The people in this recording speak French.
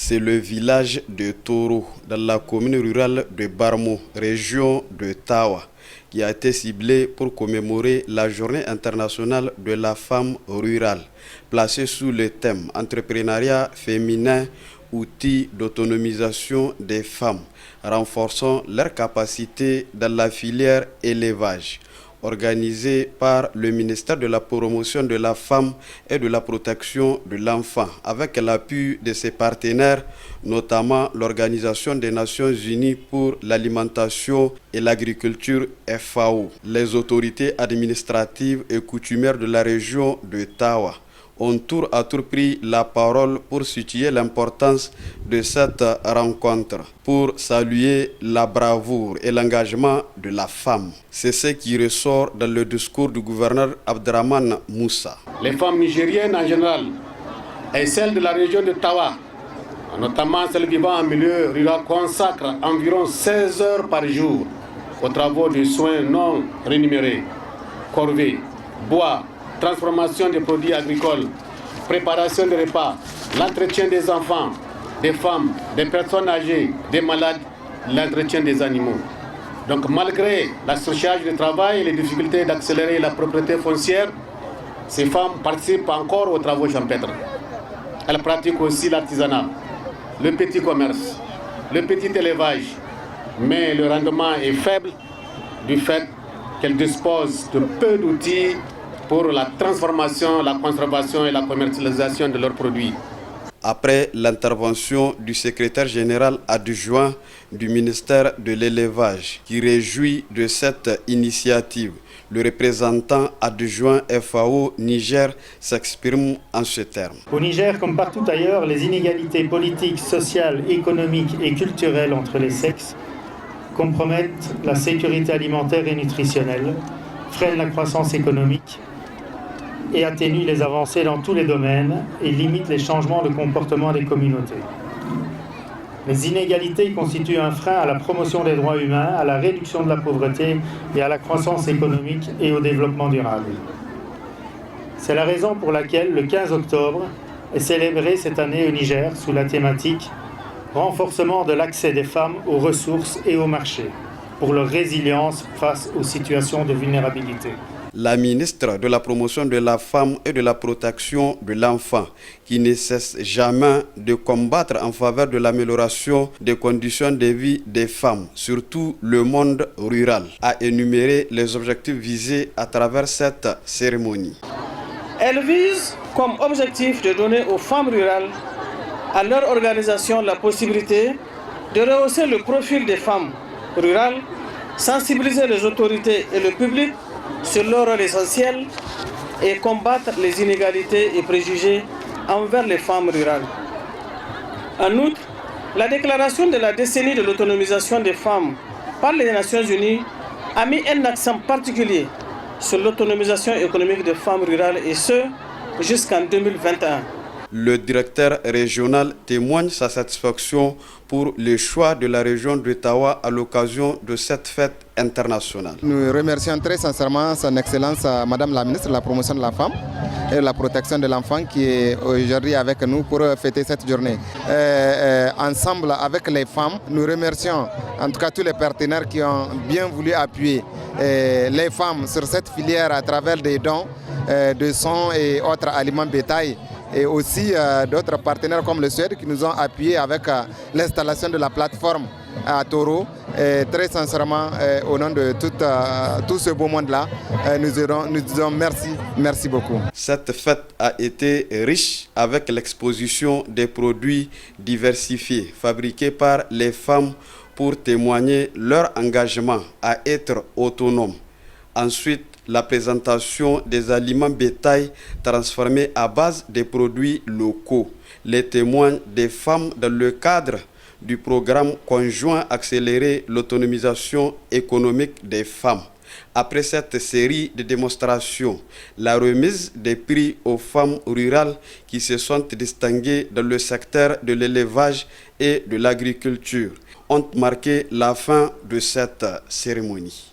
C'est le village de Toro, dans la commune rurale de Barmo, région de Tawa, qui a été ciblé pour commémorer la Journée internationale de la femme rurale, placée sous le thème Entrepreneuriat féminin, outils d'autonomisation des femmes, renforçant leurs capacités dans la filière élevage. Organisé par le ministère de la Promotion de la Femme et de la Protection de l'Enfant, avec l'appui de ses partenaires, notamment l'Organisation des Nations Unies pour l'alimentation et l'agriculture FAO. Les autorités administratives et coutumières de la région de Tawa ont tour à tour pris la parole pour situer l'importance de cette rencontre, pour saluer la bravoure et l'engagement de la femme. C'est ce qui ressort dans le discours du gouverneur Abdraman Moussa. Les femmes nigériennes en général et celles de la région de Tawa, notamment celles vivant en milieu rural, consacrent environ 16 heures par jour aux travaux de soins non rémunérés, corvée, bois, transformation des produits agricoles, préparation des repas, l'entretien des enfants, des femmes, des personnes âgées, des malades, l'entretien des animaux. Donc malgré la surcharge de travail et les difficultés d'accélérer la propriété foncière, ces femmes participent encore aux travaux champêtres. Elles pratiquent aussi l'artisanat, le petit commerce, le petit élevage, mais le rendement est faible du fait qu'elles disposent de peu d'outils pour la transformation, la conservation et la commercialisation de leurs produits. Après l'intervention du secrétaire général adjoint du ministère de l'élevage, qui réjouit de cette initiative, le représentant adjoint FAO Niger s'exprime en ce terme. Au Niger, comme partout ailleurs, les inégalités politiques, sociales, économiques et culturelles entre les sexes compromettent la sécurité alimentaire et nutritionnelle, freinent la croissance économique et atténue les avancées dans tous les domaines et limite les changements de comportement des communautés. Les inégalités constituent un frein à la promotion des droits humains, à la réduction de la pauvreté et à la croissance économique et au développement durable. C'est la raison pour laquelle le 15 octobre est célébré cette année au Niger sous la thématique « Renforcement de l'accès des femmes aux ressources et au marché » pour leur résilience face aux situations de vulnérabilité. La ministre de la Promotion de la Femme et de la Protection de l'Enfant, qui ne cesse jamais de combattre en faveur de l'amélioration des conditions de vie des femmes, surtout le monde rural, a énuméré les objectifs visés à travers cette cérémonie. Elle vise comme objectif de donner aux femmes rurales, à leur organisation, la possibilité de rehausser le profil des femmes rurales, sensibiliser les autorités et le public sur leur rôle essentiel et combattre les inégalités et préjugés envers les femmes rurales. En outre, la déclaration de la décennie de l'autonomisation des femmes par les Nations Unies a mis un accent particulier sur l'autonomisation économique des femmes rurales et ce, jusqu'en 2021. Le directeur régional témoigne sa satisfaction pour le choix de la région de Tawa à l'occasion de cette fête internationale. Nous remercions très sincèrement son Excellence Madame la Ministre de la Promotion de la Femme et de la Protection de l'Enfant qui est aujourd'hui avec nous pour fêter cette journée. Ensemble avec les femmes, nous remercions en tout cas tous les partenaires qui ont bien voulu appuyer les femmes sur cette filière à travers des dons de sang et autres aliments bétail. Et aussi d'autres partenaires comme le Suède qui nous ont appuyés avec l'installation de la plateforme à Toro. Et très sincèrement, au nom de tout ce beau monde-là, nous disons merci beaucoup. Cette fête a été riche avec l'exposition des produits diversifiés fabriqués par les femmes pour témoigner leur engagement à être autonomes. Ensuite, la présentation des aliments bétail transformés à base des produits locaux. Les témoins des femmes dans le cadre du programme conjoint accélérer l'autonomisation économique des femmes. Après cette série de démonstrations, la remise des prix aux femmes rurales qui se sont distinguées dans le secteur de l'élevage et de l'agriculture ont marqué la fin de cette cérémonie.